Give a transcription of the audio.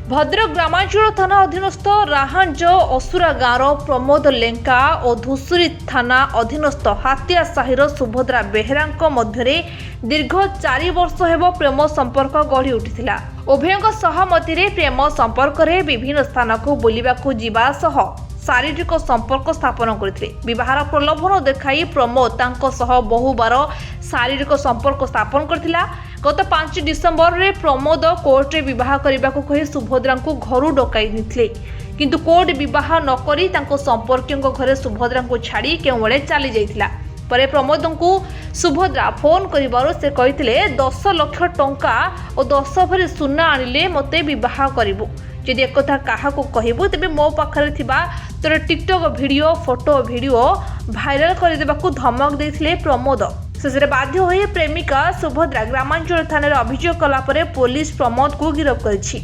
भद्रक ग्रामांचल थाना अधीनस्थ राहांज असुरा गाँव प्रमोद लेंका और धुसुरी थाना अधीनस्थ हातिया साहिर सुभद्रा बेहेरा मध्य दीर्घ 4 वर्ष हेब प्रेम संपर्क गढ़ी उठिथिला। उभयों सहमति प्रेम संपर्क में विभिन्न स्थान को बुलवाक जीवा सह शारीरिक संपर्क स्थापन करथिले। विवाहर प्रलोभन देखाई प्रमोद तांको सह बहुबार शारीरिक संपर्क स्थापन करथिला। गत 5 डिसेम्बर रे प्रमोद कोर्ट रे विवाह करने को कही सुभद्रा को घर डकाई निथिले, किंतु कोर्ट विवाह नकरी तांको संपर्कियों घरे सुभद्रा को छाड़ी केवड़े चली जाइथिला। परे प्रमोद को सुभद्रा फोन करिबारो से कहिथिले 10 लाख टंका और 10 भरी सुना आनिले मते विवाह करिवो। यदि एक कथा काहाको कहबो तेबे मो पाखरे थिबा तोर TikTok video photo video viral कर देबाकू धमक देथिले प्रमोद। शेषे बाध्य होई प्रेमिका सुभद्रा ग्रामांचल थाना अभियोग कला परे पुलिस प्रमोद को गिरफ्त करिछि।